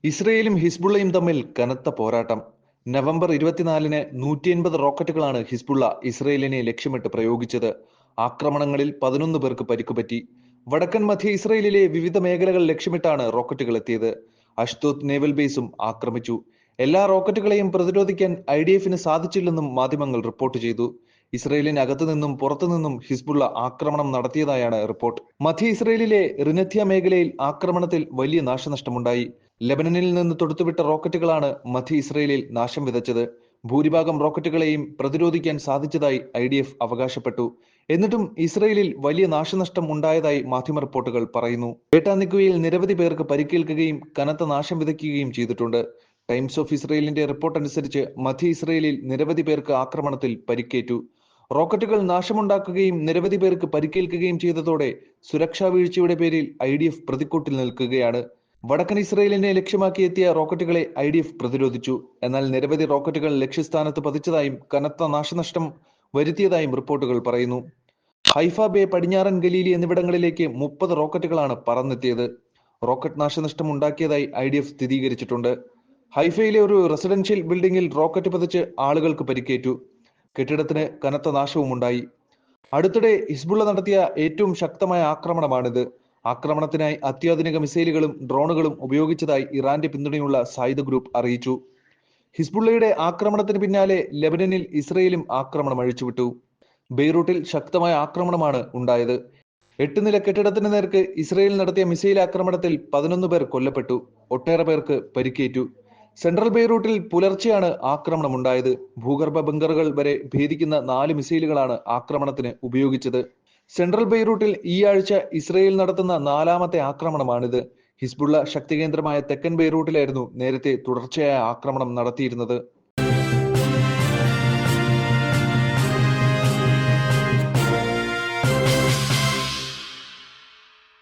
ഇസ്രയേലും ഹിസ്ബുള്ളയും തമ്മിൽ കനത്ത പോരാട്ടം. നവംബർ 24-ന് 180 റോക്കറ്റുകളാണ് ഹിസ്ബുള്ള ഇസ്രയേലിനെ ലക്ഷ്യമിട്ട് പ്രയോഗിച്ചത്. ആക്രമണങ്ങളിൽ 11 പേർക്ക് പരിക്കുപറ്റി. വടക്കൻ മധ്യ ഇസ്രയേലിലെ വിവിധ മേഖലകൾ ലക്ഷ്യമിട്ടാണ് റോക്കറ്റുകൾ എത്തിയത്. അഷ്ദോദ് നേവൽ ബേസും ആക്രമിച്ചു. എല്ലാ റോക്കറ്റുകളെയും പ്രതിരോധിക്കാൻ IDFന് സാധിച്ചില്ലെന്നും മാധ്യമങ്ങൾ റിപ്പോർട്ട് ചെയ്തു. ഇസ്രയേലിനകത്തു നിന്നും പുറത്തുനിന്നും ഹിസ്ബുള്ള ആക്രമണം നടത്തിയതായാണ് റിപ്പോർട്ട്. മധ്യ ഇസ്രയേലിലെ റിനഥ്യ മേഖലയിൽ ആക്രമണത്തിൽ വലിയ നാശനഷ്ടമുണ്ടായി. ലെബനനിൽ നിന്ന് തൊടുത്തുവിട്ട റോക്കറ്റുകളാണ് മധ്യ ഇസ്രയേലിൽ നാശം വിതച്ചത്. ഭൂരിഭാഗം റോക്കറ്റുകളെയും പ്രതിരോധിക്കാൻ സാധിച്ചതായി IDF അവകാശപ്പെട്ടു. എന്നിട്ടും ഇസ്രയേലിൽ വലിയ നാശനഷ്ടം ഉണ്ടായതായി മാധ്യമ റിപ്പോർട്ടുകൾ പറയുന്നു. ബേട്ടാനിക്കുവയിൽ നിരവധി പേർക്ക് പരിക്കേൽക്കുകയും കനത്ത നാശം വിതയ്ക്കുകയും ചെയ്തിട്ടുണ്ട്. ടൈംസ് ഓഫ് ഇസ്രയേലിന്റെ റിപ്പോർട്ട് അനുസരിച്ച് മധ്യ ഇസ്രയേലിൽ നിരവധി പേർക്ക് ആക്രമണത്തിൽ പരിക്കേറ്റു. റോക്കറ്റുകൾ നാശമുണ്ടാക്കുകയും നിരവധി പേർക്ക് പരിക്കേൽക്കുകയും ചെയ്തതോടെ സുരക്ഷാ വീഴ്ചയുടെ പേരിൽ IDF പ്രതിക്കൂട്ടിൽ നിൽക്കുകയാണ്. വടക്കൻ ഇസ്രയേലിനെ ലക്ഷ്യമാക്കി എത്തിയ റോക്കറ്റുകളെ IDF പ്രതിരോധിച്ചു. എന്നാൽ നിരവധി റോക്കറ്റുകൾ ലക്ഷ്യസ്ഥാനത്ത് പതിച്ചതായും കനത്ത നാശനഷ്ടം വരുത്തിയതായും റിപ്പോർട്ടുകൾ പറയുന്നു. ഹൈഫ ബേ, പടിഞ്ഞാറൻ ഗലീലി എന്നിവിടങ്ങളിലേക്ക് 30 റോക്കറ്റുകളാണ് പറന്നെത്തിയത്. റോക്കറ്റ് നാശനഷ്ടം ഉണ്ടാക്കിയതായി IDF സ്ഥിരീകരിച്ചിട്ടുണ്ട്. ഹൈഫയിലെ ഒരു റെസിഡൻഷ്യൽ ബിൽഡിംഗിൽ റോക്കറ്റ് പതിച്ച് ആളുകൾക്ക് പരിക്കേറ്റു. കെട്ടിടത്തിന് കനത്ത നാശവുമുണ്ടായി. അടുത്തിടെ ഹിസ്ബുള്ള നടത്തിയ ഏറ്റവും ശക്തമായ ആക്രമണമാണിത്. ആക്രമണത്തിനായി അത്യാധുനിക മിസൈലുകളും ഡ്രോണുകളും ഉപയോഗിച്ചതായി ഇറാന്റെ പിന്തുണയുള്ള സായുധ ഗ്രൂപ്പ് അറിയിച്ചു. ഹിസ്ബുള്ളയുടെ ആക്രമണത്തിന് പിന്നാലെ ലെബനനിൽ ഇസ്രയേലും ആക്രമണം അഴിച്ചുവിട്ടു. ബെയ്റൂട്ടിൽ ശക്തമായ ആക്രമണമാണ് ഉണ്ടായത്. 8 നില കെട്ടിടത്തിന് നേർക്ക് ഇസ്രയേൽ നടത്തിയ മിസൈൽ ആക്രമണത്തിൽ 11 പേർ കൊല്ലപ്പെട്ടു. ഒട്ടേറെ പേർക്ക് പരിക്കേറ്റു. സെൻട്രൽ ബെയ്റൂട്ടിൽ പുലർച്ചെയാണ് ആക്രമണമുണ്ടായത്. ഭൂഗർഭ ബങ്കറുകൾ വരെ ഭേദിക്കുന്ന 4 മിസൈലുകളാണ് ആക്രമണത്തിന് ഉപയോഗിച്ചത്. സെൻട്രൽ ബെയ്റൂട്ടിൽ ഈ ആഴ്ച ഇസ്രയേൽ നടത്തുന്ന 4ാമത്തെ ആക്രമണമാണിത്. ഹിസ്ബുള്ള ശക്തികേന്ദ്രമായ തെക്കൻ ബെയ്റൂട്ടിലായിരുന്നു നേരത്തെ തുടർച്ചയായ ആക്രമണം നടത്തിയിരുന്നത്.